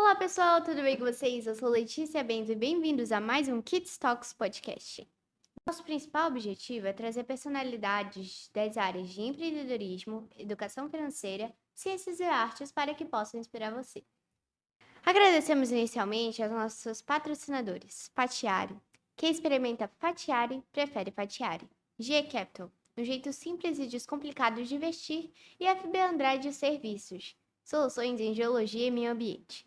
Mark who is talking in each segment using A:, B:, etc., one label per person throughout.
A: Olá pessoal, tudo bem com vocês? Eu sou Letícia Bento e bem-vindos a mais um Kids Talks Podcast. Nosso principal objetivo é trazer personalidades das áreas de empreendedorismo, educação financeira, ciências e artes para que possam inspirar você. Agradecemos inicialmente aos nossos patrocinadores, Fatiari. Quem experimenta Fatiari, prefere Fatiari. G Capital, um jeito simples e descomplicado de investir, e FB Andrade Serviços, soluções em geologia e meio ambiente.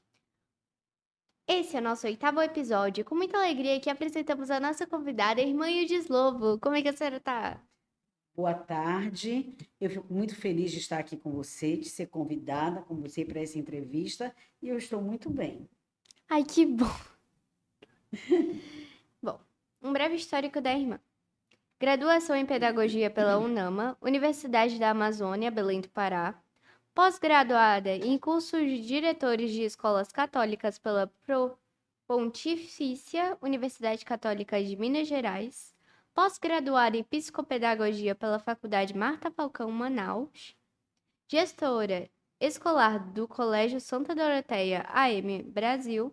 A: Esse é o nosso 8º episódio. Com muita alegria que apresentamos a nossa convidada, irmã Yudis Lobo. Como é que a senhora tá?
B: Boa tarde, eu fico muito feliz de estar aqui com você, de ser convidada com você para essa entrevista e eu estou muito bem.
A: Ai, que bom! Bom, um breve histórico da irmã. Graduação em Pedagogia pela UNAMA, Universidade da Amazônia, Belém do Pará. Pós-graduada em cursos de diretores de escolas católicas pela Pontifícia Universidade Católica de Minas Gerais. Pós-graduada em Psicopedagogia pela Faculdade Marta Falcão, Manaus. Gestora escolar do Colégio Santa Doroteia AM Brasil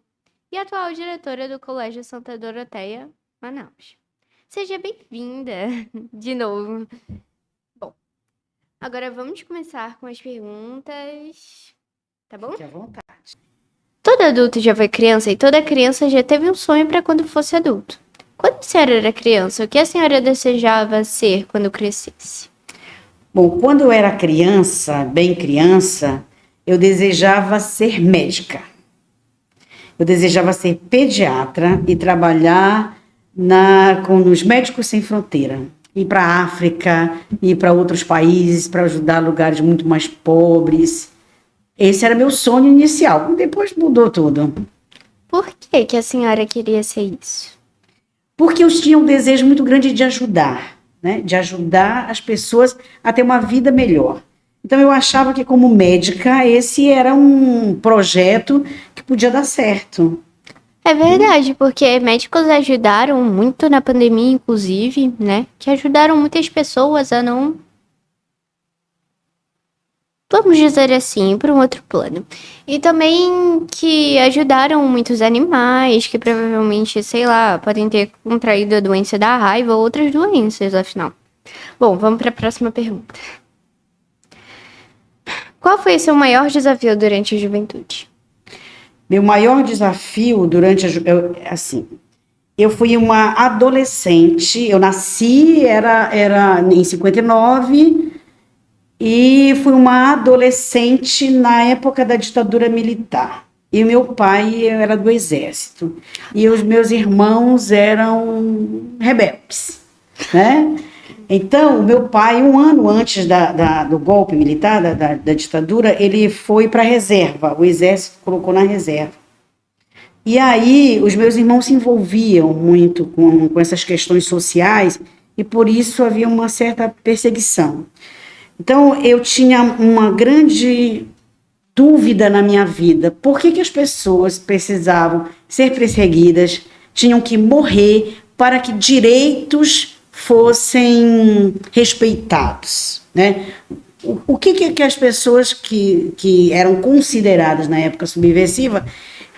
A: e atual diretora do Colégio Santa Doroteia, Manaus. Seja bem-vinda de novo. Bom, agora vamos começar com as perguntas, tá bom?
B: Fique à vontade.
A: Todo adulto já foi criança e toda criança já teve um sonho para quando fosse adulto. Quando a senhora era criança, o que a senhora desejava ser quando crescesse?
B: Bom, quando eu era criança, bem criança, eu desejava ser médica. Eu desejava ser pediatra e trabalhar com os Médicos Sem Fronteira. Ir para a África, ir para outros países para ajudar lugares muito mais pobres. Esse era meu sonho inicial. Depois mudou tudo.
A: Por que a senhora queria ser isso?
B: Porque eu tinha um desejo muito grande de ajudar, né? De ajudar as pessoas a ter uma vida melhor. Então eu achava que como médica esse era um projeto que podia dar certo.
A: É verdade, porque médicos ajudaram muito na pandemia, inclusive, né? Que ajudaram muitas pessoas a não, vamos dizer assim, para um outro plano. E também que ajudaram muitos animais que provavelmente, sei lá, podem ter contraído a doença da raiva ou outras doenças, afinal. Bom, vamos para a próxima pergunta. Qual foi o seu maior desafio durante a juventude?
B: Meu maior desafio durante eu fui uma adolescente, eu nasci, era em 59, e fui uma adolescente na época da ditadura militar. E meu pai era do exército, e os meus irmãos eram rebeldes, né? Então, meu pai, um ano antes do golpe militar, da ditadura, ele foi para a reserva, o exército colocou na reserva. E aí, os meus irmãos se envolviam muito com essas questões sociais, e por isso havia uma certa perseguição. Então, eu tinha uma grande dúvida na minha vida. Por que as pessoas precisavam ser perseguidas, tinham que morrer para que direitos fossem respeitados, né? O que as pessoas que eram consideradas na época subversiva,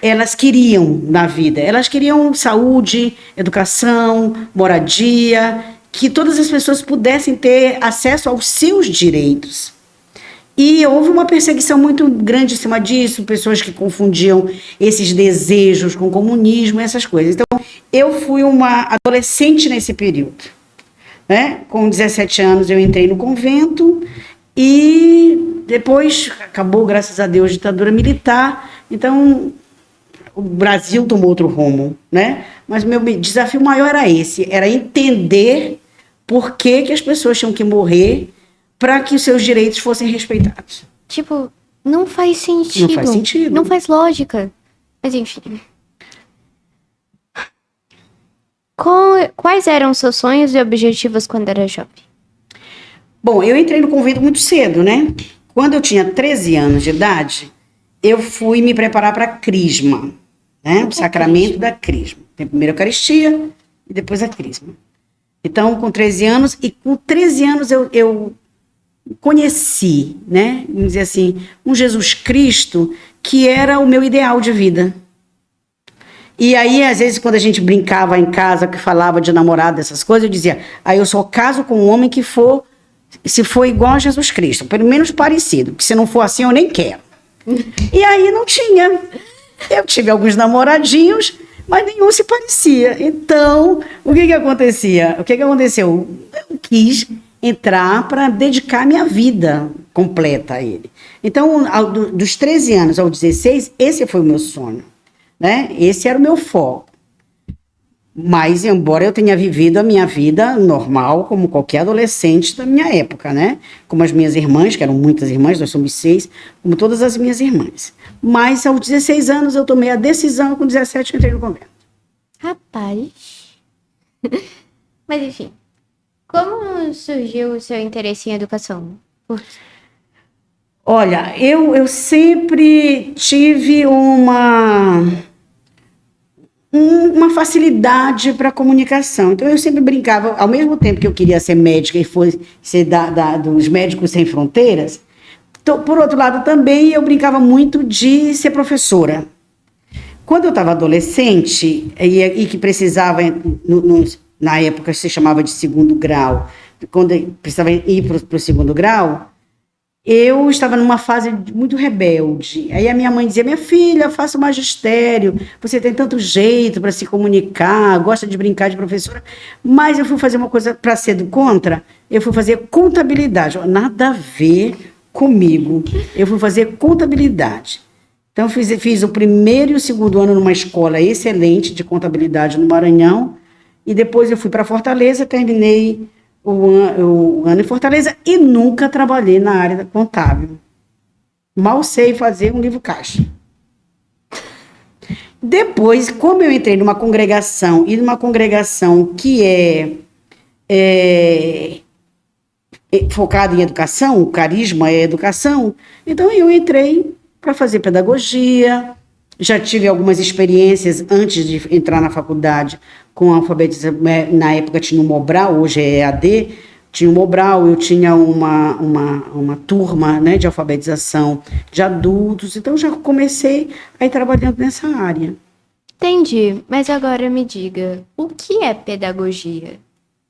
B: elas queriam na vida? Elas queriam saúde, educação, moradia, que todas as pessoas pudessem ter acesso aos seus direitos. E houve uma perseguição muito grande em cima disso, pessoas que confundiam esses desejos com comunismo, essas coisas. Então, eu fui uma adolescente nesse período. Né? Com 17 anos eu entrei no convento e depois acabou, graças a Deus, a ditadura militar. Então, o Brasil tomou outro rumo, né? Mas meu desafio maior era esse, era entender por que as pessoas tinham que morrer para que os seus direitos fossem respeitados.
A: Tipo, não faz sentido.
B: Não faz sentido.
A: Não faz lógica. Mas enfim. Quais eram seus sonhos e objetivos quando era jovem?
B: Bom, eu entrei no convento muito cedo, né? Quando eu tinha 13 anos de idade, eu fui me preparar para a Crisma, né? O sacramento da Crisma. Tem primeiro a Eucaristia e depois a Crisma. Então, com 13 anos, eu conheci, né, vamos dizer assim, um Jesus Cristo que era o meu ideal de vida. E aí, às vezes, quando a gente brincava em casa, que falava de namorado, dessas coisas, eu dizia, eu só caso com um homem que se for igual a Jesus Cristo, pelo menos parecido, porque se não for assim, eu nem quero. E aí não tinha. Eu tive alguns namoradinhos, mas nenhum se parecia. Então, o que acontecia? O que aconteceu? Eu quis entrar para dedicar minha vida completa a ele. Então, dos 13 anos aos 16, esse foi o meu sonho, né? Esse era o meu foco. Mas, embora eu tenha vivido a minha vida normal, como qualquer adolescente da minha época, né? Como as minhas irmãs, que eram muitas irmãs, nós somos 6, como todas as minhas irmãs. Mas, aos 16 anos, eu tomei a decisão, com 17 eu entrei no convento.
A: Rapaz. Mas, enfim. Como surgiu o seu interesse em educação?
B: Olha, eu sempre tive uma facilidade para comunicação. Então, eu sempre brincava, ao mesmo tempo que eu queria ser médica e fosse ser dos Médicos Sem Fronteiras, por outro lado, também eu brincava muito de ser professora. Quando eu estava adolescente, e que precisava, na época se chamava de segundo grau, quando eu precisava ir para o segundo grau, eu estava numa fase muito rebelde. Aí a minha mãe dizia, minha filha, faça o magistério, você tem tanto jeito para se comunicar, gosta de brincar de professora. Mas eu fui fazer uma coisa para ser do contra, eu fui fazer contabilidade. Nada a ver comigo. Eu fui fazer contabilidade. Então, fiz o primeiro e o segundo ano numa escola excelente de contabilidade no Maranhão, e depois eu fui para Fortaleza, terminei o ano em Fortaleza e nunca trabalhei na área contábil. Mal sei fazer um livro caixa. Depois, como eu entrei numa congregação, e numa congregação que é focada em educação, o carisma é educação, então eu entrei para fazer pedagogia. Já tive algumas experiências antes de entrar na faculdade com alfabetização. Na época tinha o Mobral, hoje é EAD, tinha o Mobral, eu tinha uma turma, né, de alfabetização de adultos, então já comecei a ir trabalhando nessa área.
A: Entendi, mas agora me diga, o que é pedagogia?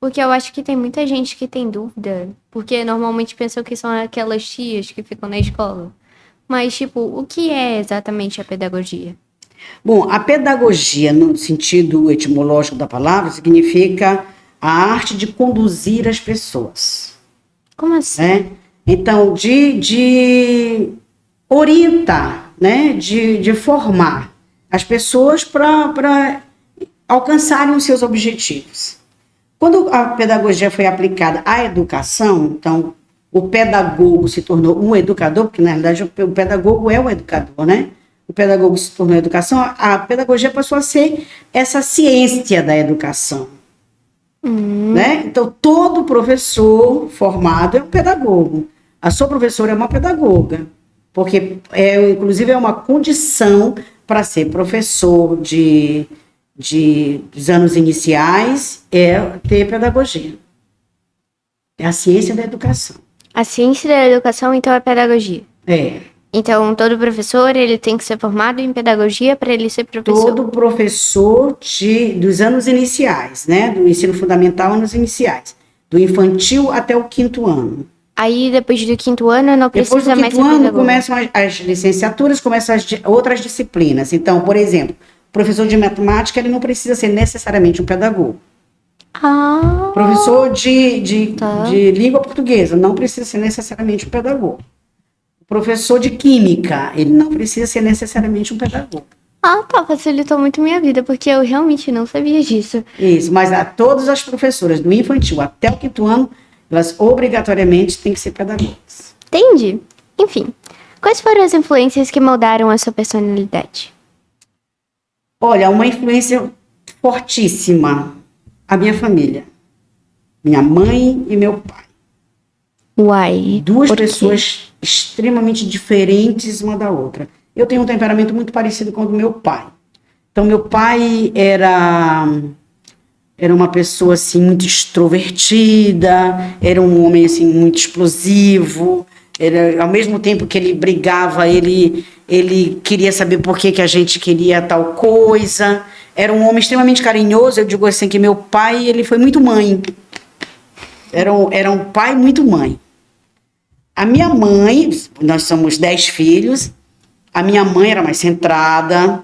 A: Porque eu acho que tem muita gente que tem dúvida, porque normalmente pensam que são aquelas tias que ficam na escola. Mas, tipo, o que é exatamente a pedagogia?
B: Bom, a pedagogia, no sentido etimológico da palavra, significa a arte de conduzir as pessoas.
A: Como assim?
B: Né? Então, de orientar, né? de formar as pessoas para alcançarem os seus objetivos. Quando a pedagogia foi aplicada à educação, então, o pedagogo se tornou um educador, porque, na realidade, o pedagogo é o educador, né? O pedagogo se tornou educação, a pedagogia passou a ser essa ciência da educação. Né? Então, todo professor formado é um pedagogo. A sua professora é uma pedagoga, porque, inclusive, é uma condição para ser professor dos anos iniciais, é ter pedagogia. É a ciência da educação.
A: A ciência da educação, então, é pedagogia?
B: É.
A: Então, todo professor, ele tem que ser formado em pedagogia para ele ser professor?
B: Todo professor dos anos iniciais, né? Do ensino fundamental, anos iniciais. Do infantil até o 5º ano.
A: Aí, depois do 5º ano, não precisa mais ser
B: pedagogo. Depois do 5º ano, começam as licenciaturas, começam as outras disciplinas. Então, por exemplo, professor de matemática, ele não precisa ser necessariamente um pedagogo. Professor de língua portuguesa, não precisa ser necessariamente um pedagogo. Professor de química, ele não precisa ser necessariamente um pedagogo.
A: Facilitou muito minha vida, porque eu realmente não sabia disso.
B: Isso, mas todas as professoras, do infantil até o 5º ano, elas obrigatoriamente têm que ser pedagogas.
A: Entendi. Enfim, quais foram as influências que moldaram a sua personalidade?
B: Olha, uma influência fortíssima, a minha família. Minha mãe e meu pai.
A: Uai.
B: Duas pessoas extremamente diferentes uma da outra. Eu tenho um temperamento muito parecido com o do meu pai. Então, meu pai era era uma pessoa assim muito extrovertida, era um homem assim muito explosivo, ao mesmo tempo que ele brigava, ele queria saber por que a gente queria tal coisa. Era um homem extremamente carinhoso. Eu digo assim que meu pai, ele foi muito mãe. Era um pai muito mãe. A minha mãe, nós somos 10 filhos, a minha mãe era mais centrada.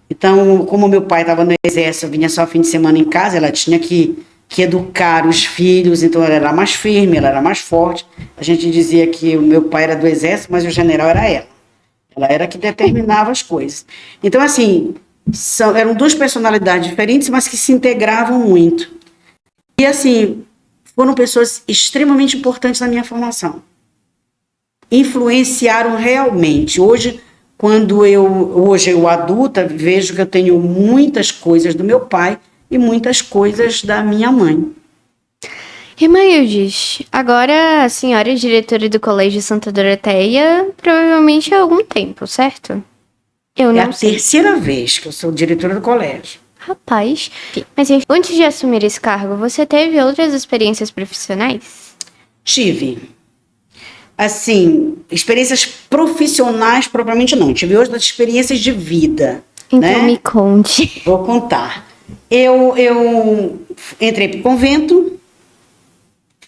B: Então, como meu pai estava no exército, vinha só fim de semana em casa, ela tinha que educar os filhos, então ela era mais firme, ela era mais forte. A gente dizia que o meu pai era do exército, mas o general era ela. Ela era que determinava as coisas. Então, assim, eram duas personalidades diferentes, mas que se integravam muito. E, assim, foram pessoas extremamente importantes na minha formação. Influenciaram realmente. Hoje eu adulta, vejo que eu tenho muitas coisas do meu pai e muitas coisas da minha mãe.
A: Irmã Ildes, agora a senhora é diretora do Colégio Santa Doroteia, provavelmente há algum tempo, certo? Eu não sei.
B: É a terceira vez que eu sou diretora do colégio.
A: Rapaz, mas antes de assumir esse cargo, você teve outras experiências profissionais?
B: Tive. Assim, experiências profissionais propriamente não. Tive outras experiências de vida.
A: Então
B: né?
A: me conte.
B: Vou contar. Eu entrei para o convento,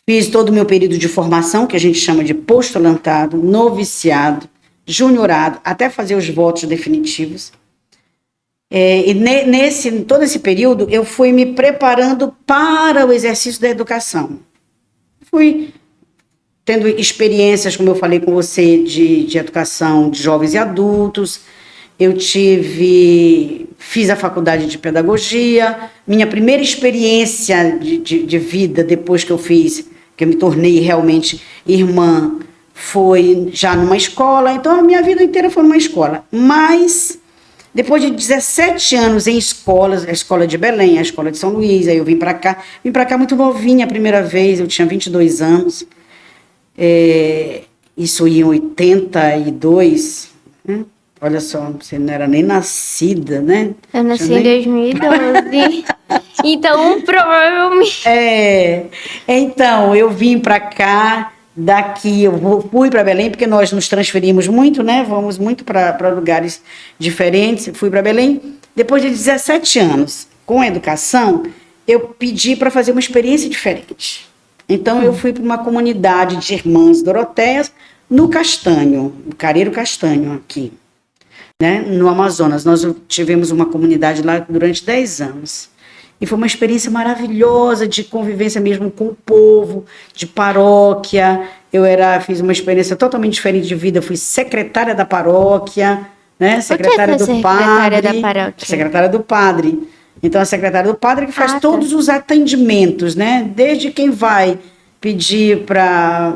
B: fiz todo o meu período de formação, que a gente chama de postulantado, noviciado, juniorado, até fazer os votos definitivos. E todo esse período, eu fui me preparando para o exercício da educação. Fui tendo experiências, como eu falei com você, de educação de jovens e adultos. Eu fiz a faculdade de pedagogia. Minha primeira experiência de vida, depois que eu me tornei realmente irmã, foi já numa escola. Então, a minha vida inteira foi numa escola. Mas, depois de 17 anos em escolas, a escola de Belém, a escola de São Luís, aí eu vim para cá. Vim para cá muito novinha a primeira vez, eu tinha 22 anos. Isso em 82, né? Olha só, você não era nem nascida, né?
A: Eu nasci em 2012. Então, provavelmente...
B: Então, eu vim para cá, daqui fui para Belém, porque nós nos transferimos muito, né? Vamos muito para lugares diferentes. Fui para Belém. Depois de 17 anos, com a educação, eu pedi para fazer uma experiência diferente. Então, eu fui para uma comunidade de irmãs doroteias no Castanho, no Careiro Castanho, aqui, né, no Amazonas. Nós tivemos uma comunidade lá durante 10 anos. E foi uma experiência maravilhosa de convivência mesmo com o povo, de paróquia. Fiz uma experiência totalmente diferente de vida. Eu fui secretária da paróquia, né, secretária do padre.
A: Da paróquia?
B: Secretária do padre. Então, a secretária do padre que faz todos os atendimentos, né? Desde quem vai pedir para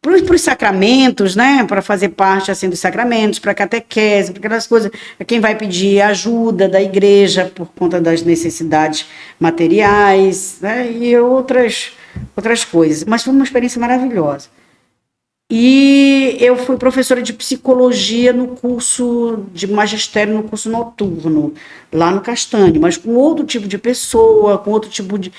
B: os sacramentos, né? Para fazer parte assim dos sacramentos, para catequese, para aquelas coisas, para quem vai pedir ajuda da igreja por conta das necessidades materiais, né? E outras coisas. Mas foi uma experiência maravilhosa. E eu fui professora de psicologia no curso de magistério, no curso noturno, lá no Castanho, mas com outro tipo de pessoa, com outro tipo de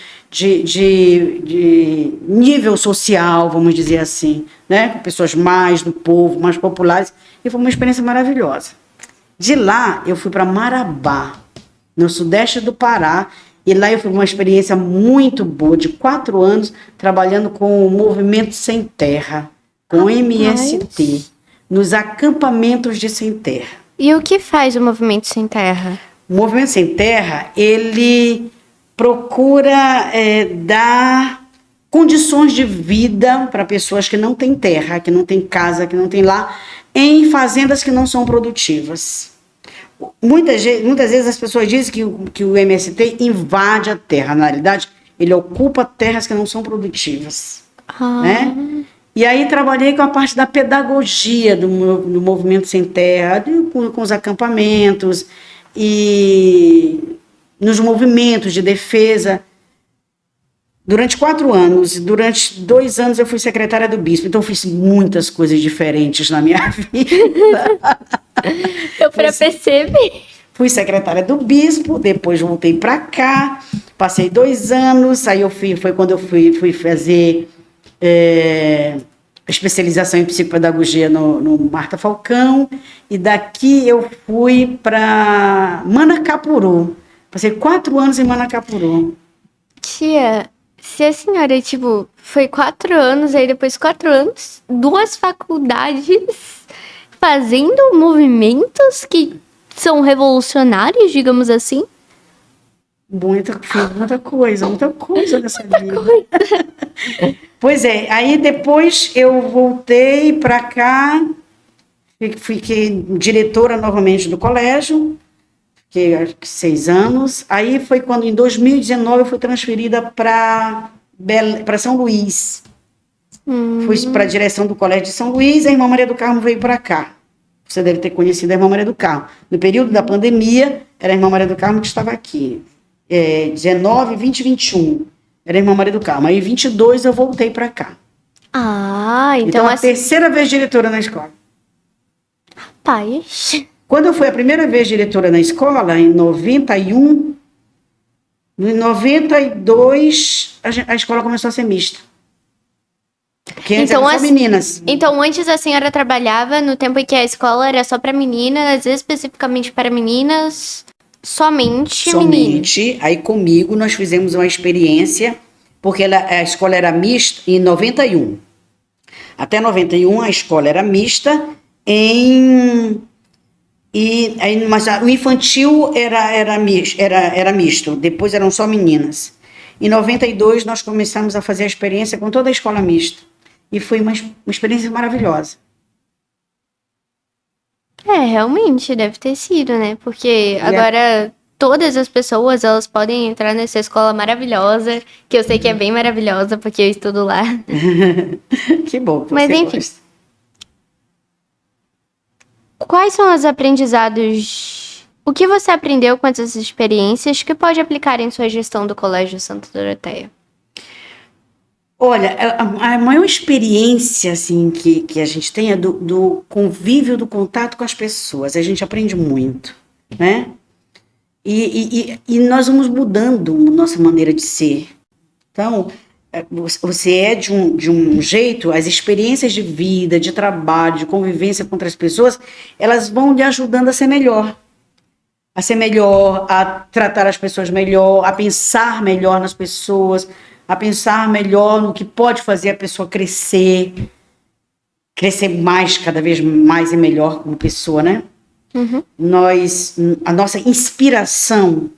B: nível social, vamos dizer assim, né? Com pessoas mais do povo, mais populares, e foi uma experiência maravilhosa. De lá, eu fui para Marabá, no sudeste do Pará, e lá eu fui uma experiência muito boa, de 4 anos, trabalhando com o Movimento Sem Terra, com o MST, nos acampamentos de sem terra.
A: E o que faz o Movimento Sem Terra?
B: O Movimento Sem Terra, ele procura dar condições de vida para pessoas que não têm terra, que não têm casa, que não têm lar, em fazendas que não são produtivas. Muitas vezes as pessoas dizem que o MST invade a terra. Na realidade, ele ocupa terras que não são produtivas. Né? E aí trabalhei com a parte da pedagogia do Movimento Sem Terra, com os acampamentos e nos movimentos de defesa. Durante 4 anos, durante 2 anos eu fui secretária do bispo, então eu fiz muitas coisas diferentes na minha vida.
A: Eu para perceber.
B: Fui secretária do bispo, depois voltei para cá, passei 2 anos, aí foi quando eu fui fazer especialização em psicopedagogia no Marta Falcão, e daqui eu fui para Manacapuru. Passei 4 anos em Manacapuru.
A: Tia, se a senhora, tipo, foi 4 anos, aí depois 4 anos, 2 faculdades, fazendo movimentos que são revolucionários, digamos assim.
B: Muita coisa nessa vida. Pois é, aí depois eu voltei para cá, fiquei diretora novamente do colégio, fiquei acho que 6 anos. Aí foi quando, em 2019, eu fui transferida para São Luís. Fui para a direção do Colégio de São Luís, a irmã Maria do Carmo veio para cá. Você deve ter conhecido a irmã Maria do Carmo. No período da pandemia, era a irmã Maria do Carmo que estava aqui. 19, 20 e 21. Era a irmã Maria do Carmo. Aí, em 22, eu voltei para cá.
A: Ah,
B: Então a
A: assim,
B: terceira vez diretora na escola.
A: paz.
B: Quando eu fui a primeira vez diretora na escola, em 91, em 92, a escola começou a ser mista. Porque antes
A: Então,
B: eram só meninas.
A: Então, antes a senhora trabalhava no tempo em que a escola era só para meninas, especificamente para meninas, somente meninas.
B: Somente. Aí comigo nós fizemos uma experiência, porque a escola era mista em 91. Até 91 a escola era mista, mas o infantil era misto, depois eram só meninas. Em 92 nós começamos a fazer a experiência com toda a escola mista. E foi uma experiência maravilhosa.
A: Realmente deve ter sido, né? Porque agora todas as pessoas, elas podem entrar nessa escola maravilhosa, que eu sei que é bem maravilhosa, porque eu estudo lá.
B: Que bom que
A: Mas
B: você
A: enfim,
B: gosta.
A: quais são os aprendizados? O que você aprendeu com essas experiências que pode aplicar em sua gestão do Colégio Santa Doroteia?
B: Olha, a maior experiência assim, que a gente tem é do convívio, do contato com as pessoas. A gente aprende muito, né? E nós vamos mudando nossa maneira de ser. Então, você é de um jeito, as experiências de vida, de trabalho, de convivência com outras pessoas, elas vão lhe ajudando a ser melhor. A ser melhor, a tratar as pessoas melhor, a pensar melhor nas pessoas, a pensar melhor no que pode fazer a pessoa crescer mais, cada vez mais e melhor como pessoa, né?
A: Uhum.
B: A nossa inspiração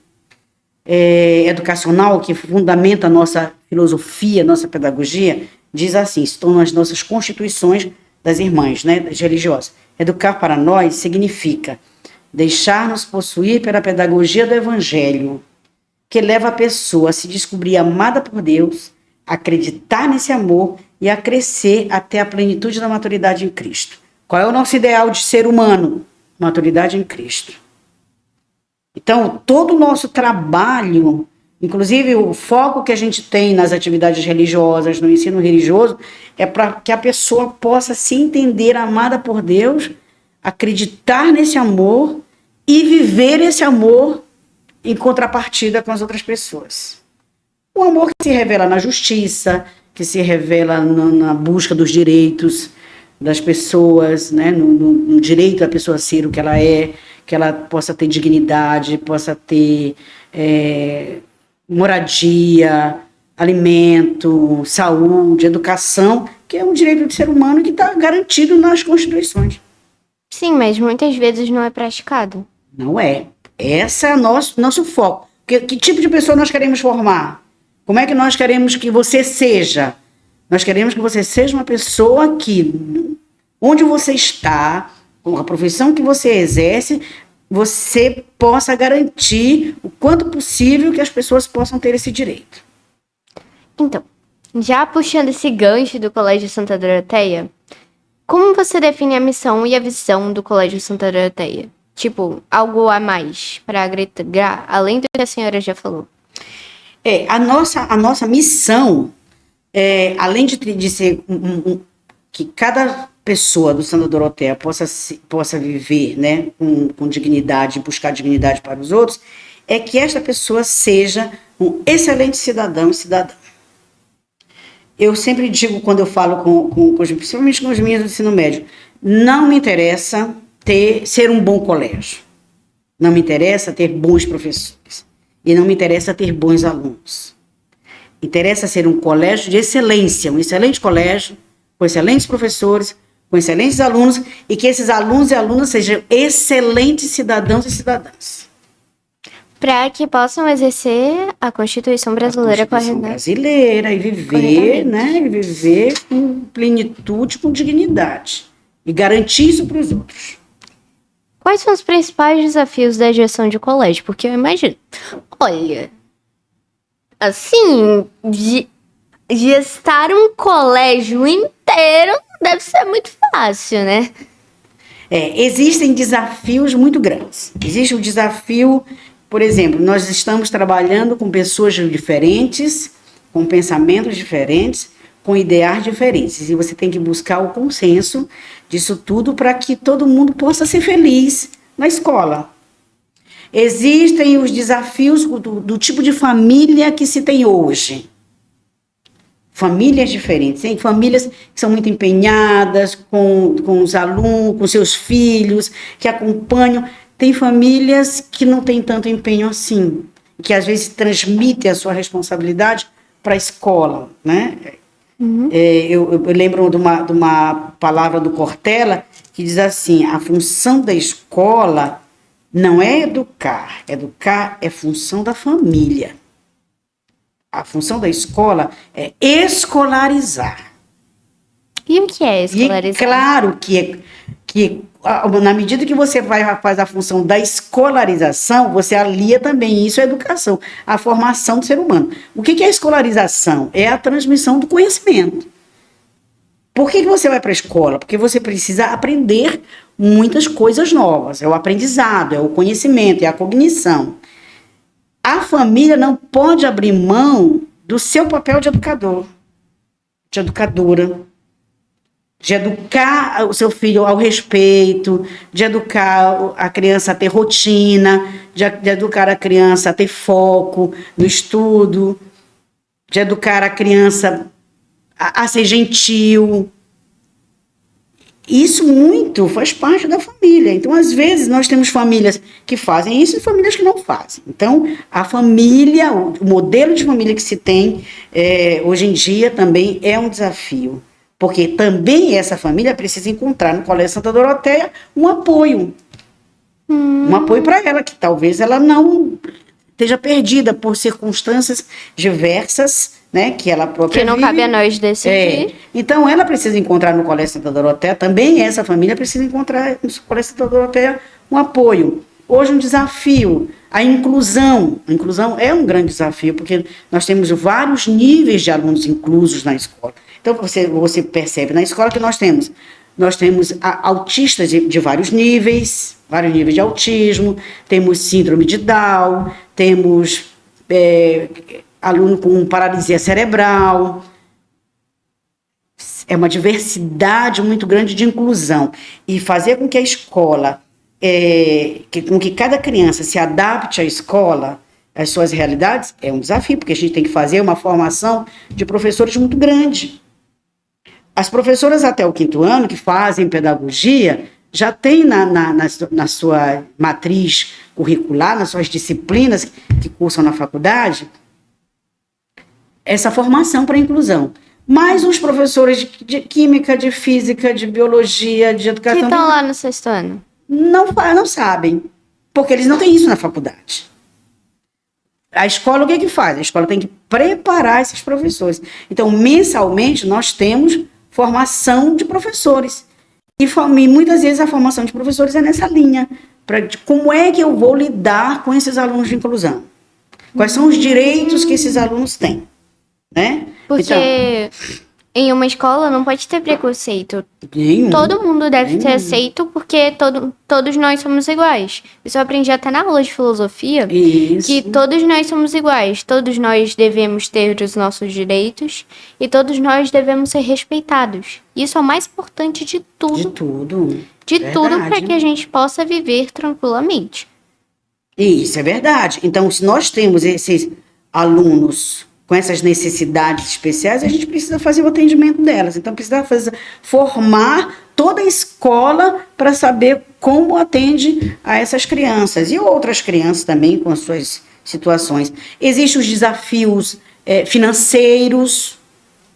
B: educacional, que fundamenta a nossa filosofia, nossa pedagogia, diz assim, estão nas nossas constituições das irmãs, né, das religiosas. Educar para nós significa deixar-nos possuir pela pedagogia do Evangelho, que leva a pessoa a se descobrir amada por Deus, a acreditar nesse amor e a crescer até a plenitude da maturidade em Cristo. Qual é o nosso ideal de ser humano? Maturidade em Cristo. Então, todo o nosso trabalho, inclusive o foco que a gente tem nas atividades religiosas, no ensino religioso, é para que a pessoa possa se entender amada por Deus, acreditar nesse amor e viver esse amor em contrapartida com as outras pessoas. O amor que se revela na justiça, que se revela na busca dos direitos das pessoas, né? no direito da pessoa ser o que ela possa ter dignidade, possa ter moradia, alimento, saúde, educação, que é um direito do ser humano que está garantido nas constituições.
A: Sim, mas muitas vezes não é praticado.
B: Não é. Esse é nosso foco. Que tipo de pessoa nós queremos formar? Como é que nós queremos que você seja? Nós queremos que você seja uma pessoa que, onde você está, com a profissão que você exerce, você possa garantir o quanto possível que as pessoas possam ter esse direito.
A: Então, já puxando esse gancho do Colégio Santa Doroteia, como você define a missão e a visão do Colégio Santa Doroteia? Tipo, algo a mais para agregar, além do que a senhora já falou.
B: A nossa missão, além de ser que cada pessoa do Santa Doroteia possa viver, né, com dignidade, buscar dignidade para os outros, é que esta pessoa seja um excelente cidadão e cidadã. Eu sempre digo, quando eu falo principalmente com os meninos do ensino médio, não me interessa ser um bom colégio. Não me interessa ter bons professores. E não me interessa ter bons alunos. Interessa ser um colégio de excelência, um excelente colégio, com excelentes professores, com excelentes alunos, e que esses alunos e alunas sejam excelentes cidadãos e cidadãs.
A: Para que possam exercer a Constituição brasileira
B: brasileira e viver, né? E viver com plenitude, com dignidade. E garantir isso para os outros.
A: Quais são os principais desafios da gestão de colégio? Porque eu imagino, olha, assim, gestar um colégio inteiro deve ser muito fácil, né?
B: Existem desafios muito grandes. Existe o desafio, por exemplo, nós estamos trabalhando com pessoas diferentes, com pensamentos diferentes, com ideais diferentes. E você tem que buscar o consenso disso tudo para que todo mundo possa ser feliz na escola. Existem os desafios do tipo de família que se tem hoje. Famílias diferentes, hein? Famílias que são muito empenhadas com os alunos, com seus filhos, que acompanham. Tem famílias que não têm tanto empenho assim, que às vezes transmitem a sua responsabilidade para a escola, né? Uhum. Eu lembro de uma palavra do Cortella que diz assim: a função da escola não é educar é função da família. A função da escola é escolarizar.
A: E o que é escolarizar?
B: E claro que na medida que você faz a função da escolarização, você alia também isso à educação, à formação do ser humano. O que é a escolarização? É a transmissão do conhecimento. Por que você vai para a escola? Porque você precisa aprender muitas coisas novas. É o aprendizado, é o conhecimento, é a cognição. A família não pode abrir mão do seu papel de educador, de educadora, de educar o seu filho ao respeito, de educar a criança a ter rotina, de educar a criança a ter foco no estudo, de educar a criança a ser gentil. Isso muito faz parte da família. Então, às vezes, nós temos famílias que fazem isso e famílias que não fazem. Então, a família, o modelo de família que se tem hoje em dia também é um desafio. Porque também essa família precisa encontrar no Colégio Santa Doroteia um apoio. Um apoio para ela, que talvez ela não esteja perdida por circunstâncias diversas, né, que ela própria
A: vive. Que não cabe a nós decidir.
B: Então, ela precisa encontrar no Colégio Santa Doroteia, também essa família precisa encontrar no Colégio Santa Doroteia um apoio. Hoje, um desafio, a inclusão. A inclusão é um grande desafio, porque nós temos vários níveis de alunos inclusos na escola. Então, você percebe na escola que nós temos autistas de vários níveis de autismo, temos síndrome de Down, temos aluno com paralisia cerebral. É uma diversidade muito grande de inclusão. E fazer com que a escola, com que cada criança se adapte à escola, às suas realidades, é um desafio, porque a gente tem que fazer uma formação de professores muito grande. As professoras até o 5º ano, que fazem pedagogia, já tem na sua matriz curricular, nas suas disciplinas que cursam na faculdade, essa formação para a inclusão. Mas os professores de química, de física, de biologia, de educação...
A: Que estão lá no 6º ano?
B: Não sabem, porque eles não têm isso na faculdade. A escola, o que faz? A escola tem que preparar esses professores. Então, mensalmente, nós temos formação de professores. E muitas vezes a formação de professores é nessa linha. De como é que eu vou lidar com esses alunos de inclusão? Quais são os direitos que esses alunos têm? Né?
A: Porque em uma escola não pode ter preconceito.
B: Nenhum.
A: Todo mundo deve ser
B: Nenhum.
A: aceito porque todos nós somos iguais. Isso eu aprendi até na aula de filosofia,
B: Isso.
A: que todos nós somos iguais. Todos nós devemos ter os nossos direitos e todos nós devemos ser respeitados. Isso é o mais importante de
B: De
A: tudo.
B: tudo.
A: De tudo para
B: Verdade.
A: que a gente possa viver tranquilamente.
B: Isso é verdade. Então, se nós temos esses alunos com essas necessidades especiais, a gente precisa fazer o atendimento delas. Então, precisa formar toda a escola para saber como atende a essas crianças. E outras crianças também com as suas situações. Existem os desafios financeiros,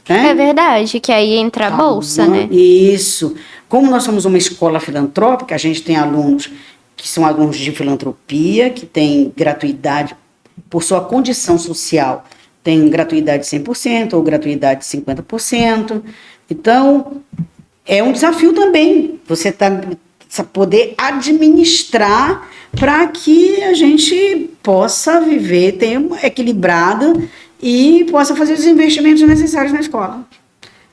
B: né?
A: É verdade, que aí entra a bolsa, né?
B: Isso. Como nós somos uma escola filantrópica, a gente tem alunos que são alunos de filantropia, que têm gratuidade por sua condição social, tem gratuidade de 100% ou gratuidade de 50%. Então, é um desafio também você poder administrar para que a gente possa viver, ter equilibrado e possa fazer os investimentos necessários na escola.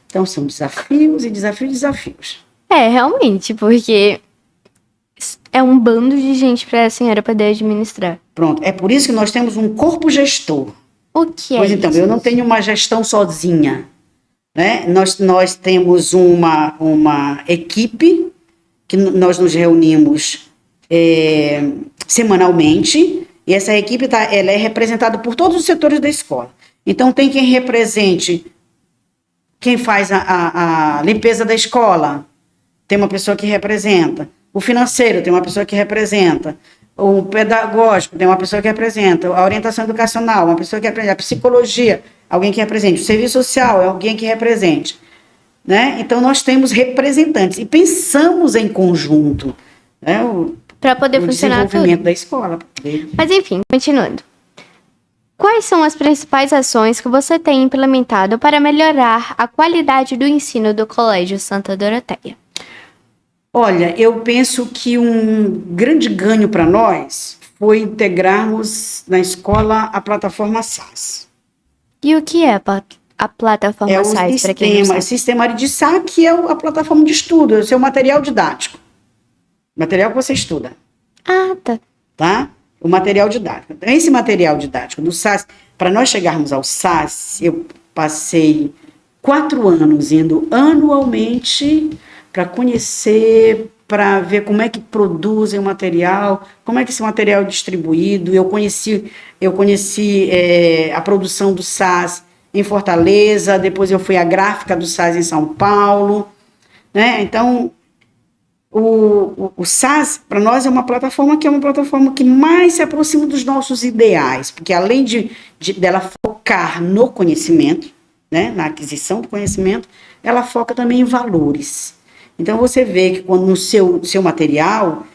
B: Então, são desafios e desafios e desafios.
A: É, realmente, porque é um bando de gente para a senhora poder administrar.
B: Pronto, é por isso que nós temos um corpo gestor.
A: O que é
B: Pois então,
A: isso?
B: eu não tenho uma gestão sozinha, né? Nós temos uma equipe que nós nos reunimos semanalmente, e essa equipe ela é representada por todos os setores da escola. Então, tem quem represente, quem faz a limpeza da escola, tem uma pessoa que representa. O financeiro tem uma pessoa que representa. O pedagógico tem uma pessoa que representa. A orientação educacional, uma pessoa que representa. A psicologia, alguém que represente. O serviço social é alguém que represente. Né? Então, nós temos representantes e pensamos em conjunto, né?
A: Para poder
B: o
A: funcionar
B: desenvolvimento
A: tudo.
B: da escola.
A: Mas enfim, continuando. Quais são as principais ações que você tem implementado para melhorar a qualidade do ensino do Colégio Santa Doroteia?
B: Olha, eu penso que um grande ganho para nós foi integrarmos na escola a plataforma SAS.
A: E o que é a plataforma
B: É o
A: SAIS, para quem não sabe?
B: sistema de saque é a plataforma de estudo, é o seu material didático. Material que você estuda,
A: Ah, tá.
B: tá? O material didático. Então, esse material didático do SAS, para nós chegarmos ao SAS, eu passei 4 anos indo anualmente para conhecer, para ver como é que produzem o material, como é que esse material é distribuído. Eu conheci a produção do SAS em Fortaleza, depois eu fui à gráfica do SAS em São Paulo, né? Então, o SAS, para nós, é uma plataforma que mais se aproxima dos nossos ideais, porque além dela focar no conhecimento, né, na aquisição do conhecimento, ela foca também em valores. Então, você vê que quando no seu material,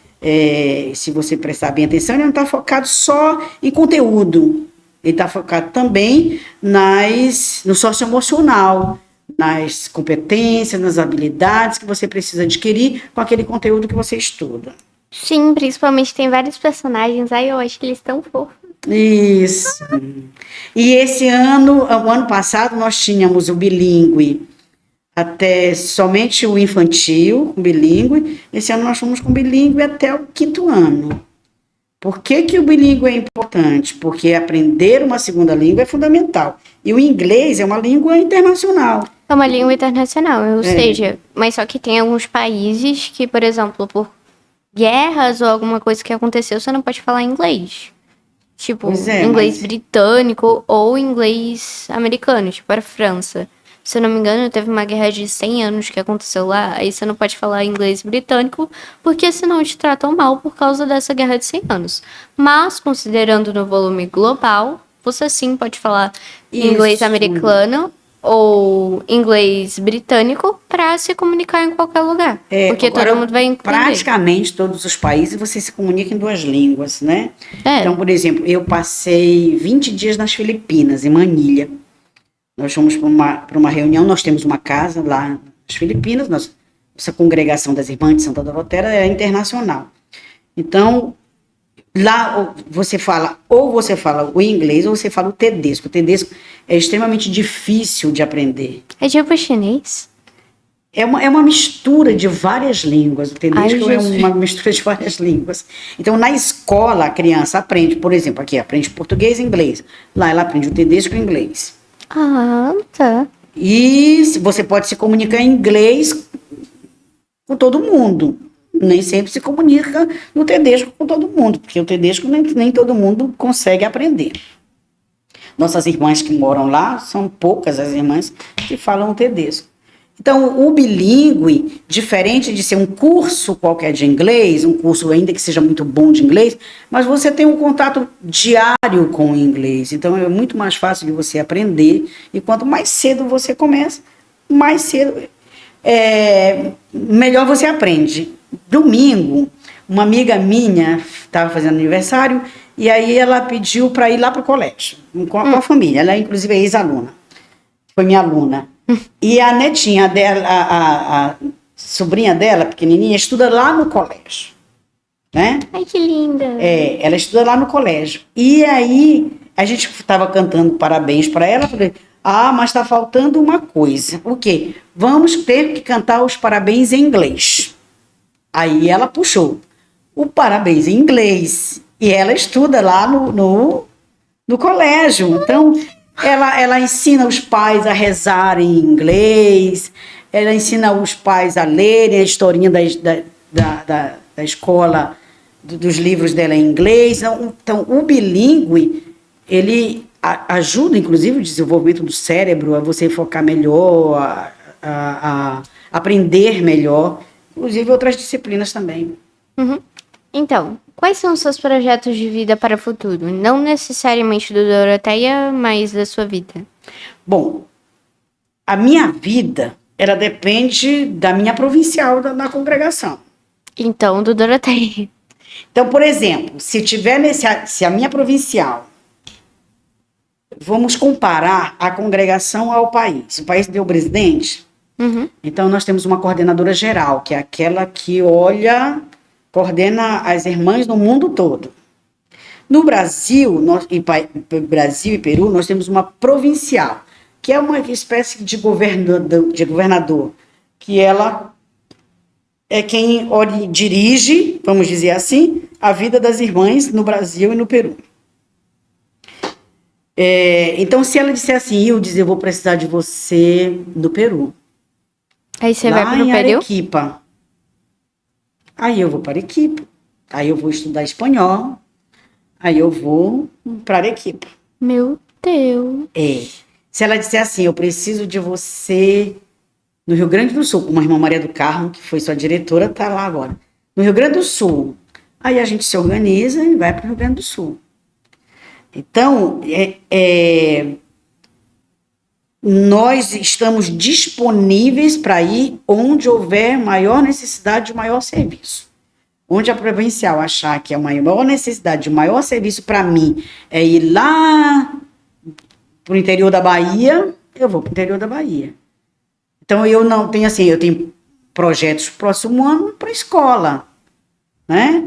B: se você prestar bem atenção, ele não está focado só em conteúdo, ele está focado também no socioemocional, nas competências, nas habilidades que você precisa adquirir com aquele conteúdo que você estuda.
A: Sim, principalmente tem vários personagens aí, eu acho que eles estão fofos.
B: Isso. E o ano passado, nós tínhamos o bilíngue, até somente o infantil, o bilíngue. Esse ano nós fomos com o bilíngue até o 5º ano. Por que o bilíngue é importante? Porque aprender uma segunda língua é fundamental. E o inglês é uma língua internacional.
A: É uma língua internacional, ou seja, mas só que tem alguns países que, por exemplo, por guerras ou alguma coisa que aconteceu, você não pode falar inglês. Tipo, inglês britânico ou inglês americano, tipo a França. Se eu não me engano, teve uma guerra de 100 anos que aconteceu lá, aí você não pode falar inglês britânico, porque senão te tratam mal por causa dessa guerra de 100 anos. Mas, considerando no volume global, você sim pode falar inglês americano ou inglês britânico para se comunicar em qualquer lugar. Porque todo mundo vai entender.
B: Praticamente todos os países você se comunica em 2 línguas, né? Então, por exemplo, eu passei 20 dias nas Filipinas, em Manilha. Nós fomos para uma reunião, nós temos uma casa lá nas Filipinas, essa congregação das Irmãs de Santa Doroteia é internacional. Então, Lá você fala, ou você fala o inglês, ou você fala o tedesco. O tedesco é extremamente difícil de aprender.
A: É tipo chinês?
B: É uma mistura de várias línguas. O tedesco é uma mistura de várias línguas. Então, na escola, a criança aprende, por exemplo, aqui aprende português e inglês. Lá ela aprende o tedesco e o inglês.
A: Ah, tá.
B: E você pode se comunicar em inglês com todo mundo. Nem sempre se comunica no tedesco com todo mundo, porque o tedesco nem todo mundo consegue aprender. Nossas irmãs que moram lá, são poucas as irmãs que falam o tedesco. Então, o bilíngue, diferente de ser um curso qualquer de inglês, um curso ainda que seja muito bom de inglês, mas você tem um contato diário com o inglês. Então, é muito mais fácil de você aprender. E quanto mais cedo você começa, mais cedo, melhor você aprende. Domingo, uma amiga minha estava fazendo aniversário e aí ela pediu para ir lá para o colégio, com a família. Ela, inclusive, é ex-aluna. Foi minha aluna. E a netinha dela, a sobrinha dela, pequenininha, estuda lá no colégio, né?
A: Ai, que linda.
B: Ela estuda lá no colégio. E aí, a gente estava cantando parabéns para ela, falei, mas está faltando uma coisa. O quê? Vamos ter que cantar os parabéns em inglês. Aí ela puxou o parabéns em inglês. E ela estuda lá no colégio. Então, ela ensina os pais a rezarem em inglês, ela ensina os pais a lerem a historinha da escola, dos livros dela em inglês. Então, o bilíngue, ele ajuda, inclusive, o desenvolvimento do cérebro, a você focar melhor, a aprender melhor, inclusive outras disciplinas também.
A: Uhum. Então, quais são os seus projetos de vida para o futuro? Não necessariamente do Doroteia, mas da sua vida.
B: Bom, a minha vida, ela depende da minha provincial na congregação.
A: Então, do Doroteia.
B: Então, por exemplo, se a minha provincial, vamos comparar a congregação ao país. O país deu presidente, então nós temos uma coordenadora geral, que é aquela que coordena as irmãs no mundo todo. No Brasil, Brasil e Peru, nós temos uma provincial, que é uma espécie de governador, que ela é quem dirige, vamos dizer assim, a vida das irmãs no Brasil e no Peru. Então, se ela disser assim, Ildes, eu vou precisar de você no Peru.
A: Aí você
B: lá
A: vai para o
B: em
A: Peru?
B: Arequipa. Aí eu vou para Arequipa. Aí eu vou estudar espanhol. Aí eu vou para Arequipa.
A: Meu Deus.
B: Se ela disser assim, eu preciso de você no Rio Grande do Sul, como a irmã Maria do Carmo, que foi sua diretora, está lá agora. No Rio Grande do Sul. Aí a gente se organiza e vai para o Rio Grande do Sul. Então, nós estamos disponíveis para ir onde houver maior necessidade de maior serviço. Onde a provincial achar que a maior necessidade de maior serviço para mim é ir lá para o interior da Bahia, eu vou para o interior da Bahia. Então, eu não tenho assim, eu tenho projetos próximo ano para a escola, né?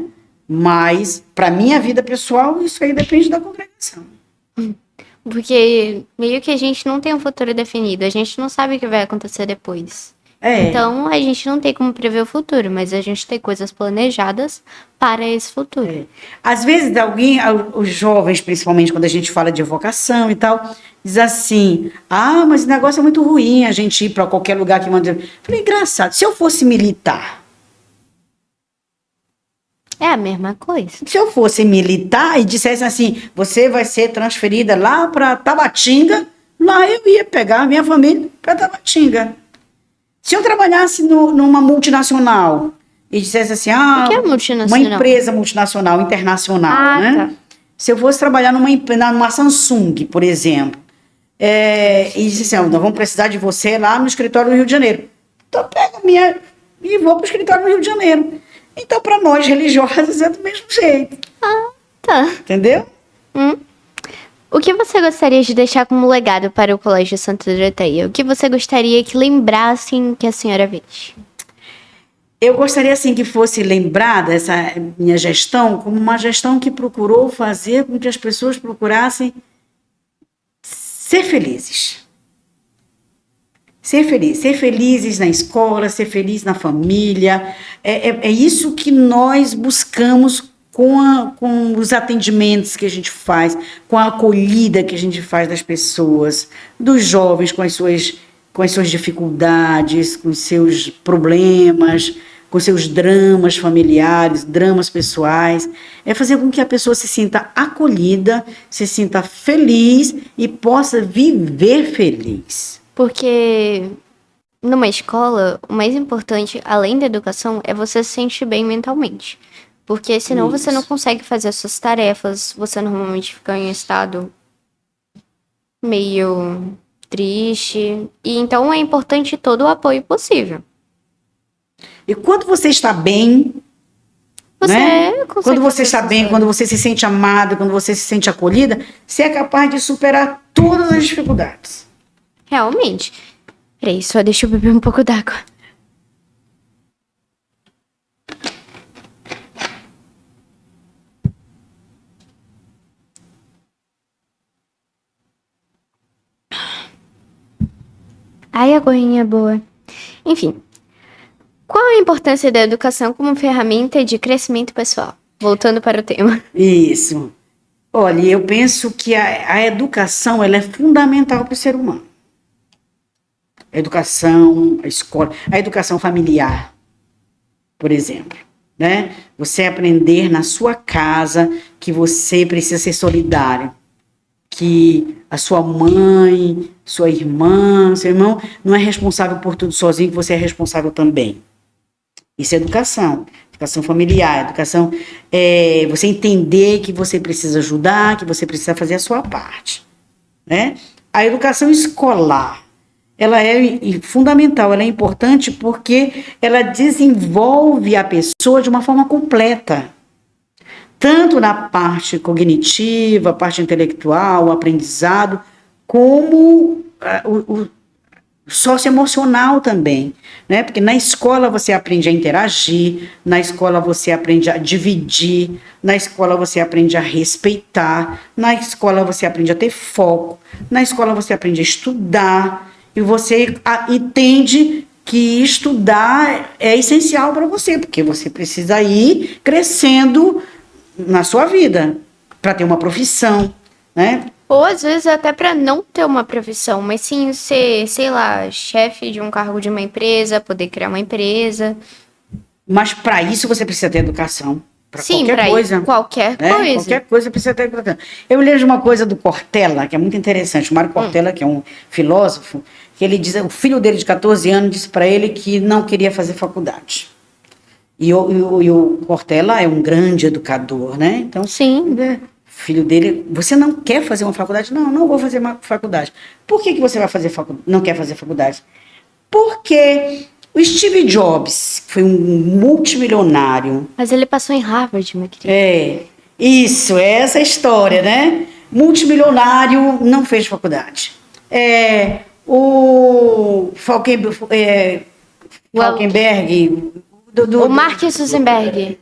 B: Mas, para minha vida pessoal, isso aí depende da congregação.
A: Porque meio que a gente não tem um futuro definido, a gente não sabe o que vai acontecer depois. Então, a gente não tem como prever o futuro, mas a gente tem coisas planejadas para esse futuro.
B: Às vezes, os jovens, principalmente quando a gente fala de vocação e tal, diz assim, mas esse negócio é muito ruim, a gente ir para qualquer lugar que manda. Eu falei, engraçado, se eu fosse militar.
A: É a mesma coisa.
B: Se eu fosse militar e dissesse assim, você vai ser transferida lá para Tabatinga, lá eu ia pegar a minha família para Tabatinga. Se eu trabalhasse numa multinacional e dissesse assim,
A: o que é multinacional?
B: Uma empresa multinacional, internacional, né? Tá. Se eu fosse trabalhar numa Samsung, por exemplo, e disse assim, nós vamos precisar de você lá no escritório do Rio de Janeiro. Então, pega a minha e vou para o escritório do Rio de Janeiro. Então, para nós religiosas é do mesmo jeito.
A: Tá.
B: Entendeu?
A: O que você gostaria de deixar como legado para o Colégio Santa Doroteia? O que você gostaria que lembrassem que a senhora fez?
B: Eu gostaria, assim, que fosse lembrada essa minha gestão como uma gestão que procurou fazer com que as pessoas procurassem ser felizes. Ser felizes na escola, ser feliz na família. É isso que nós buscamos com os atendimentos que a gente faz, com a acolhida que a gente faz das pessoas, dos jovens com as suas dificuldades, com os seus problemas, com seus dramas familiares, dramas pessoais. É fazer com que a pessoa se sinta acolhida, se sinta feliz e possa viver feliz.
A: Porque numa escola, o mais importante, além da educação, é você se sentir bem mentalmente. Porque senão você não consegue fazer as suas tarefas, você normalmente fica em estado meio triste. E então é importante todo o apoio possível.
B: E quando você está bem, né? Quando você está bem, quando você se sente amado, quando você se sente acolhida, você é capaz de superar todas as dificuldades.
A: Realmente. Peraí, só deixa eu beber um pouco d'água. Ai, aguinha boa. Enfim. Qual a importância da educação como ferramenta de crescimento pessoal? Voltando para o tema.
B: Isso. Olha, eu penso que a educação ela é fundamental para o ser humano. A educação, a escola, a educação familiar, por exemplo, né? Você aprender na sua casa que você precisa ser solidário, que a sua mãe, sua irmã, seu irmão não é responsável por tudo sozinho, que você é responsável também. Isso é educação familiar, educação é você entender que você precisa ajudar, que você precisa fazer a sua parte, né? A educação escolar, ela é fundamental, ela é importante porque ela desenvolve a pessoa de uma forma completa, tanto na parte cognitiva, parte intelectual, o aprendizado, como o socioemocional também, né? Porque na escola você aprende a interagir, na escola você aprende a dividir, na escola você aprende a respeitar, na escola você aprende a ter foco, na escola você aprende a estudar, e você entende que estudar é essencial para você, porque você precisa ir crescendo na sua vida, para ter uma profissão, né?
A: Ou às vezes até para não ter uma profissão, mas sim ser, sei lá, chefe de um cargo de uma empresa, poder criar uma empresa.
B: Mas para isso você precisa ter educação.
A: Sim, para qualquer coisa.
B: Qualquer coisa precisa ter educação. Eu me lembro de uma coisa do Cortella, que é muito interessante. O Mário Cortella, que é um filósofo, que ele diz, o filho dele de 14 anos disse para ele que não queria fazer faculdade. E o Cortella é um grande educador, né? Então,
A: sim.
B: Filho dele, você não quer fazer uma faculdade? Não vou fazer uma faculdade. Por que você vai fazer não quer fazer faculdade? Porque o Steve Jobs foi um multimilionário.
A: Mas ele passou em Harvard, meu querido.
B: Isso, é essa história, né? Multimilionário, não fez faculdade. O Falkenberg,
A: o Mark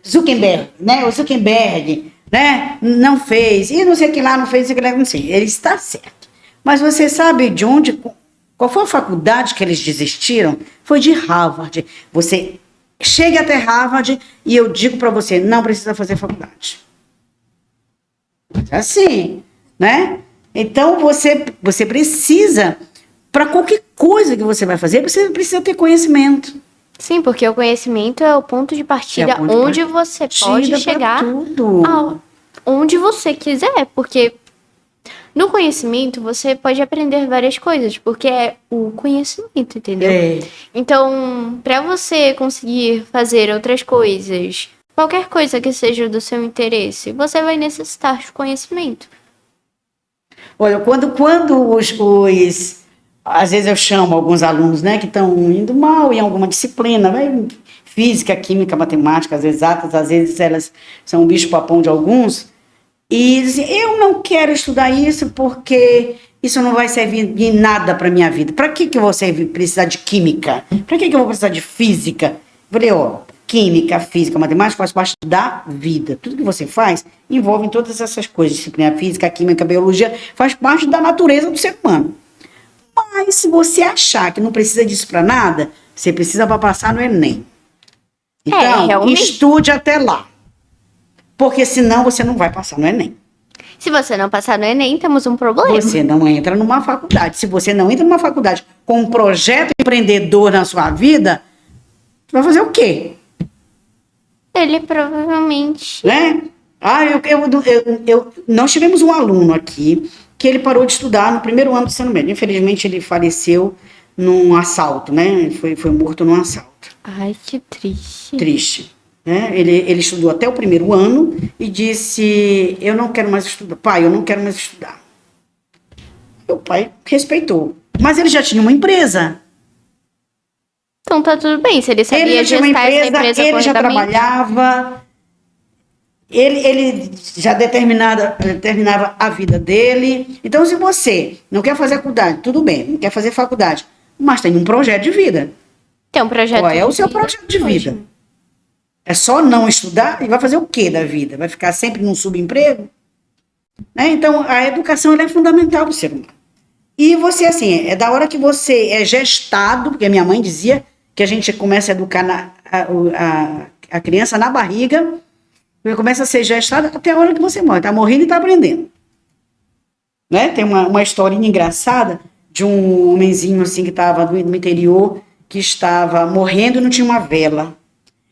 A: Zuckerberg.
B: Né? O Zuckerberg, né? Não fez, e não sei o que lá, não fez, não sei. Ele está certo. Mas você sabe de onde, qual foi a faculdade que eles desistiram? Foi de Harvard. Você chega até Harvard e eu digo para você, não precisa fazer faculdade. Assim, né? Então, você precisa, para qualquer coisa que você vai fazer, você precisa ter conhecimento.
A: Sim, porque o conhecimento é o ponto de partida onde você pode chegar onde você quiser, porque no conhecimento você pode aprender várias coisas, porque é o conhecimento, entendeu? Então, para você conseguir fazer outras coisas, qualquer coisa que seja do seu interesse, você vai necessitar de conhecimento.
B: Olha, quando às vezes eu chamo alguns alunos, né, que estão indo mal em alguma disciplina, né, física, química, matemática, as exatas, às vezes elas são um bicho-papão de alguns, e dizem, eu não quero estudar isso porque isso não vai servir de nada para a minha vida. Para que eu vou precisar de química? Para que eu vou precisar de física? Eu falei, química, física, matemática faz parte da vida. Tudo que você faz envolve todas essas coisas. Disciplina física, química, biologia, faz parte da natureza do ser humano. Mas se você achar que não precisa disso para nada, você precisa para passar no Enem. Então,
A: realmente.
B: estude até lá. Porque senão você não vai passar no Enem.
A: Se você não passar no Enem, temos um problema.
B: Você não entra numa faculdade. Se você não entra numa faculdade com um projeto empreendedor na sua vida, você vai fazer o quê?
A: Ele provavelmente...
B: Né? Nós tivemos um aluno aqui que ele parou de estudar no primeiro ano do ensino médio. Infelizmente, ele faleceu num assalto, né? Foi morto num assalto.
A: Ai, que triste.
B: Triste. Né? Ele estudou até o primeiro ano e disse, eu não quero mais estudar. Pai, eu não quero mais estudar. O pai respeitou. Mas ele já tinha uma empresa.
A: Então tá tudo bem, se ele sabia
B: Ele já tinha uma
A: gestar essa empresa
B: ele já
A: corretamente.
B: trabalhava, ele já determinava a vida dele. Então, se você não quer fazer faculdade, tudo bem, não quer fazer faculdade, mas tem um projeto de vida.
A: Tem um projeto
B: Qual é o
A: de
B: seu
A: vida?
B: projeto de vida? É só não estudar e vai fazer o quê da vida? Vai ficar sempre num subemprego? Né? Então, a educação ela é fundamental para o ser humano. E você, assim, é da hora que você é gestado, porque a minha mãe dizia que a gente começa a educar a criança na barriga, e começa a ser gestado até a hora que você morre. Está morrendo e está aprendendo. Né? Tem uma historinha engraçada de um homenzinho assim, que estava no interior, que estava morrendo e não tinha uma vela.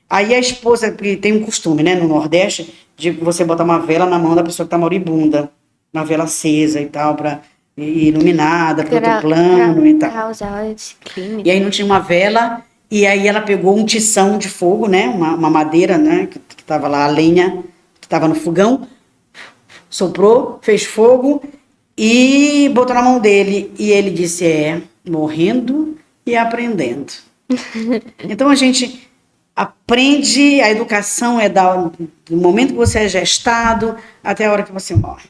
B: Aí a esposa, porque tem um costume, né, no Nordeste, de você botar uma vela na mão da pessoa que está moribunda, uma vela acesa e tal, para iluminada, para outro plano e tal.
A: Pra usar esse crime.
B: E aí não tinha uma vela, e aí ela pegou um tição de fogo, né, uma madeira, né, que estava lá, a lenha, que estava no fogão, soprou, fez fogo e botou na mão dele. E ele disse, morrendo e aprendendo. Então a gente aprende, a educação é do momento que você é gestado até a hora que você morre.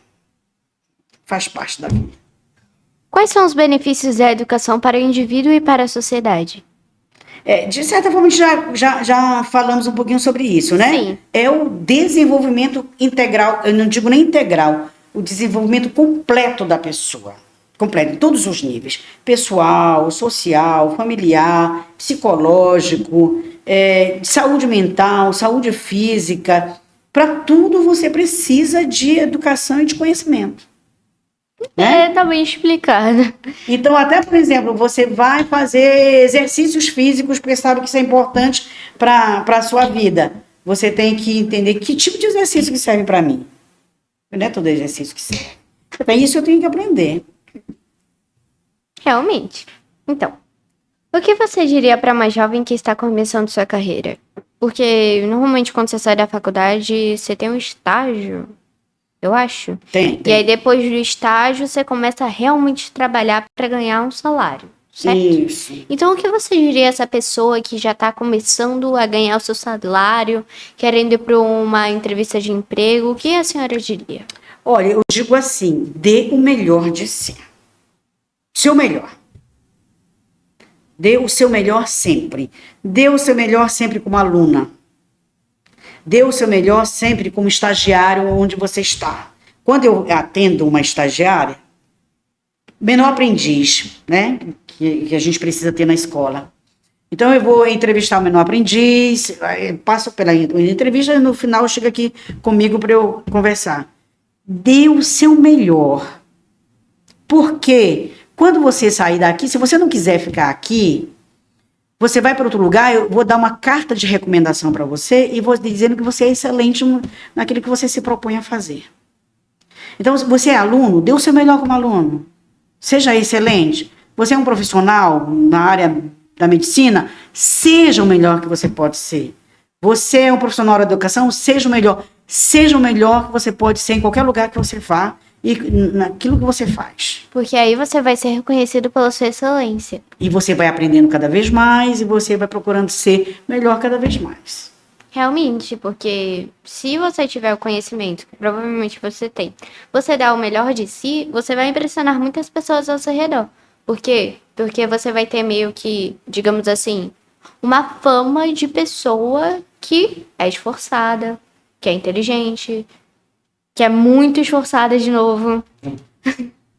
B: Faz parte da vida.
A: Quais são os benefícios da educação para o indivíduo e para a sociedade?
B: De certa forma, a gente já falamos um pouquinho sobre isso, né?
A: Sim.
B: É o desenvolvimento integral, eu não digo nem integral, o desenvolvimento completo da pessoa. Completo, em todos os níveis. Pessoal, social, familiar, psicológico, saúde mental, saúde física. Para tudo você precisa de educação e de conhecimento. Né?
A: Tá bem explicado.
B: Então, até, por exemplo, você vai fazer exercícios físicos, porque sabe que isso é importante para a sua vida. Você tem que entender que tipo de exercício que serve para mim. Não é todo exercício que serve. Então, isso eu tenho que aprender.
A: Realmente. Então, o que você diria para uma jovem que está começando sua carreira? Porque, normalmente, quando você sai da faculdade, você tem um estágio, eu acho.
B: Tem.
A: E aí, depois do estágio, você começa a realmente trabalhar para ganhar um salário, certo?
B: Isso.
A: Então, o que você diria a essa pessoa que já está começando a ganhar o seu salário, querendo ir para uma entrevista de emprego? O que a senhora diria?
B: Olha, eu digo assim, dê o melhor de si. Seu melhor. Dê o seu melhor sempre. Dê o seu melhor sempre como aluna. Dê o seu melhor sempre como estagiário onde você está. Quando eu atendo uma estagiária, menor aprendiz, né? Que a gente precisa ter na escola. Então, eu vou entrevistar o menor aprendiz, passo pela entrevista e no final chega aqui comigo para eu conversar. Dê o seu melhor. Porque quando você sair daqui, se você não quiser ficar aqui, você vai para outro lugar, eu vou dar uma carta de recomendação para você e vou dizendo que você é excelente naquilo que você se propõe a fazer. Então, se você é aluno, dê o seu melhor como aluno. Seja excelente. Você é um profissional na área da medicina, seja o melhor que você pode ser. Você é um profissional da educação, seja o melhor. Seja o melhor que você pode ser em qualquer lugar que você vá e naquilo que você faz.
A: Porque aí você vai ser reconhecido pela sua excelência.
B: E você vai aprendendo cada vez mais e você vai procurando ser melhor cada vez mais.
A: Realmente, porque se você tiver o conhecimento, que provavelmente você tem, você dá o melhor de si, você vai impressionar muitas pessoas ao seu redor. Por quê? Porque você vai ter meio que, digamos assim, uma fama de pessoa que é esforçada, que é inteligente, que é muito esforçada de novo.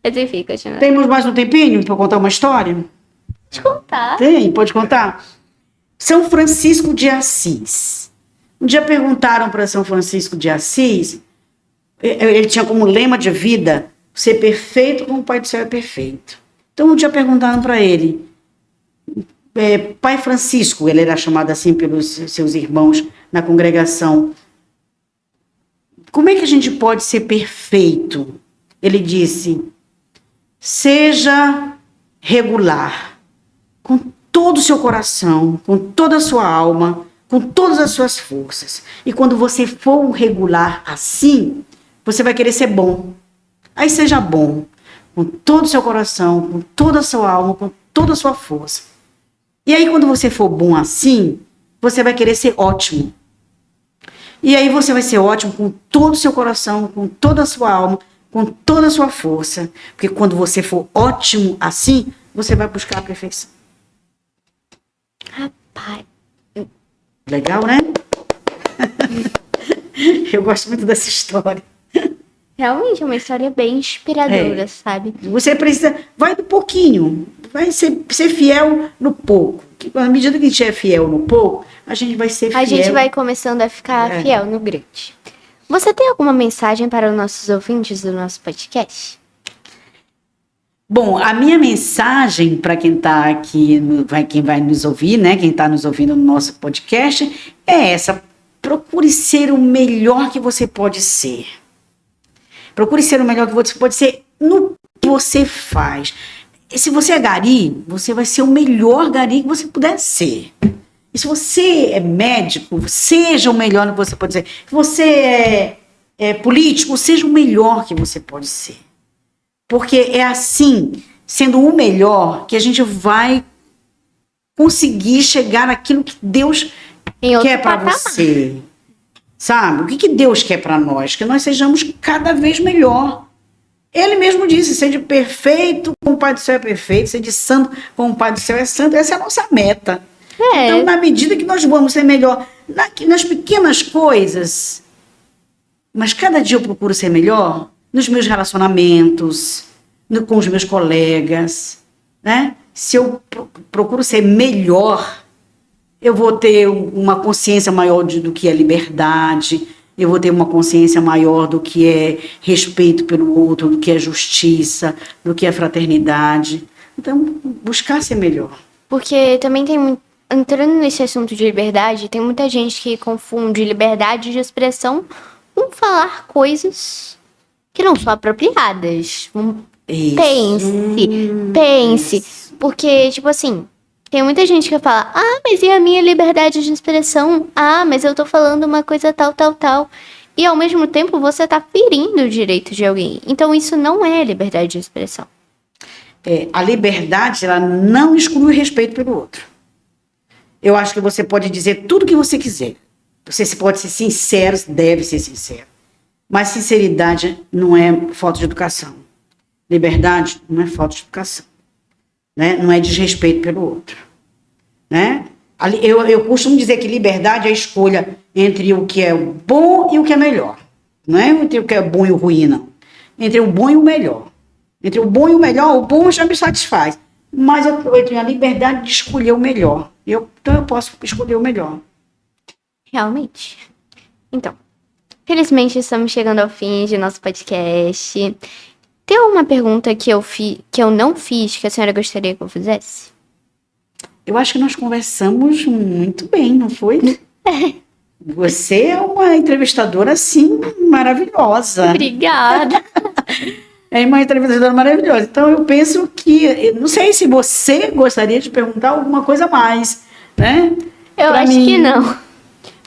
A: Você fica, né?
B: Temos mais um tempinho para contar uma história?
A: Pode contar.
B: Tem, pode contar? São Francisco de Assis. Um dia perguntaram para São Francisco de Assis, ele tinha como lema de vida ser perfeito como o Pai do Céu é perfeito. Então um dia perguntaram para ele, Pai Francisco, ele era chamado assim pelos seus irmãos na congregação, como é que a gente pode ser perfeito? Ele disse, seja regular, com todo o seu coração, com toda a sua alma, com todas as suas forças. E quando você for um regular assim, você vai querer ser bom. Aí seja bom, com todo o seu coração, com toda a sua alma, com toda a sua força. E aí quando você for bom assim, você vai querer ser ótimo. E aí você vai ser ótimo com todo o seu coração, com toda a sua alma, com toda a sua força. Porque quando você for ótimo assim, você vai buscar a perfeição.
A: Rapaz.
B: Legal, né? Eu gosto muito dessa história.
A: Realmente é uma história bem inspiradora, sabe?
B: Você precisa, vai do pouquinho, vai ser fiel no pouco. À medida que a gente é fiel no pouco, a gente vai ser fiel.
A: A gente vai começando a ficar fiel no grande. Você tem alguma mensagem para os nossos ouvintes do nosso podcast?
B: Bom, a minha mensagem para quem está aqui, quem vai nos ouvir, né? Quem está nos ouvindo no nosso podcast, é essa. Procure ser o melhor que você pode ser. Procure ser o melhor que você pode ser no que você faz. E se você é gari, você vai ser o melhor gari que você puder ser. E se você é médico, seja o melhor que você pode ser. Se você é político, seja o melhor que você pode ser. Porque é assim, sendo o melhor, que a gente vai conseguir chegar naquilo que Deus quer para você. Sabe? O que Deus quer para nós? Que nós sejamos cada vez melhor. Ele mesmo disse, sede perfeito como o Pai do Céu é perfeito, sede santo como o Pai do Céu é santo. Essa é a nossa meta. Então, na medida que nós vamos ser melhor, nas pequenas coisas, mas cada dia eu procuro ser melhor, nos meus relacionamentos, com os meus colegas, né? Se eu procuro ser melhor, eu vou ter uma consciência maior do que é liberdade, eu vou ter uma consciência maior do que é respeito pelo outro, do que é justiça, do que é fraternidade. Então, buscar ser melhor.
A: Porque também tem, entrando nesse assunto de liberdade, tem muita gente que confunde liberdade de expressão com falar coisas que não são apropriadas. Pense. Porque, tipo assim, tem muita gente que fala, mas e a minha liberdade de expressão? Mas eu tô falando uma coisa tal. E ao mesmo tempo você tá ferindo o direito de alguém. Então isso não é liberdade de expressão.
B: A liberdade, ela não exclui o respeito pelo outro. Eu acho que você pode dizer tudo o que você quiser. Você pode ser sincero, deve ser sincero. Mas sinceridade não é falta de educação. Liberdade não é falta de educação. Né? Não é desrespeito pelo outro. Né? Eu costumo dizer que liberdade é a escolha entre o que é bom e o que é melhor. Não é entre o que é bom e o ruim, não. Entre o bom e o melhor. Entre o bom e o melhor, o bom já me satisfaz. Mas eu tenho a liberdade de escolher o melhor. Então eu posso escolher o melhor.
A: Realmente. Então, felizmente estamos chegando ao fim de nosso podcast. Tem alguma pergunta que eu não fiz que a senhora gostaria que eu fizesse?
B: Eu acho que nós conversamos muito bem, não foi? Você é uma entrevistadora, assim, maravilhosa.
A: Obrigada.
B: É uma entrevistadora maravilhosa. Então, eu penso que... Não sei se você gostaria de perguntar alguma coisa a mais, né?
A: Eu acho que não.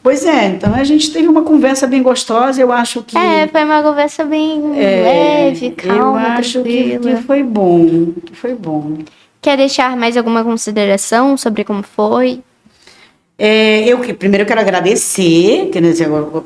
B: Pois é, então a gente teve uma conversa bem gostosa, eu acho que...
A: foi uma conversa bem leve, calma,
B: eu acho
A: tranquila.
B: que foi bom.
A: Quer deixar mais alguma consideração sobre como foi?
B: Primeiro eu quero agradecer,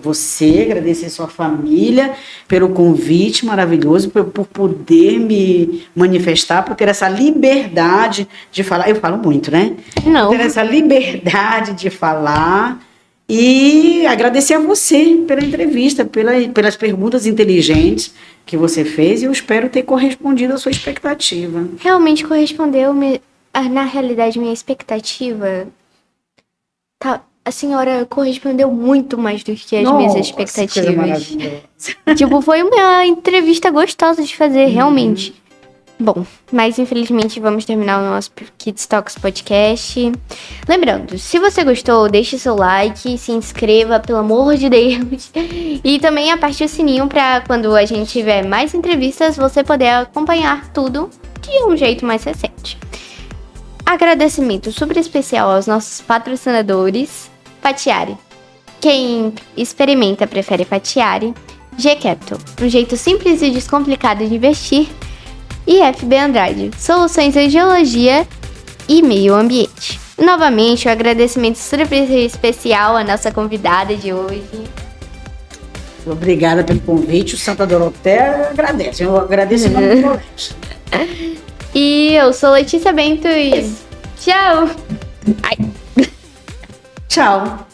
B: você, agradecer sua família pelo convite maravilhoso, por poder me manifestar, por ter essa liberdade de falar. Eu falo muito, né?
A: Não.
B: Ter essa liberdade de falar. E agradecer a você pela entrevista, pelas perguntas inteligentes que você fez, e eu espero ter correspondido à sua expectativa.
A: Realmente correspondeu, na realidade, minha expectativa. A senhora correspondeu muito mais do que as minhas
B: Nossa, que coisa
A: expectativas.
B: maravilhosa.
A: Tipo, foi uma entrevista gostosa de fazer, realmente. Bom, mas infelizmente vamos terminar o nosso Kids Talks Podcast. Lembrando, se você gostou, deixe seu like, se inscreva, pelo amor de Deus. E também aperte o sininho para quando a gente tiver mais entrevistas, você poder acompanhar tudo de um jeito mais recente. Agradecimento super especial aos nossos patrocinadores. Patiari. Quem experimenta prefere Patiari. G-Capital, um jeito simples e descomplicado de investir. E FB Andrade, soluções em geologia e meio ambiente. Novamente, um agradecimento super especial à nossa convidada de hoje.
B: Obrigada pelo convite. O Santa Doroteia agradece. Eu agradeço em nome do colégio.
A: E eu sou Letícia Bento e tchau!
B: Tchau.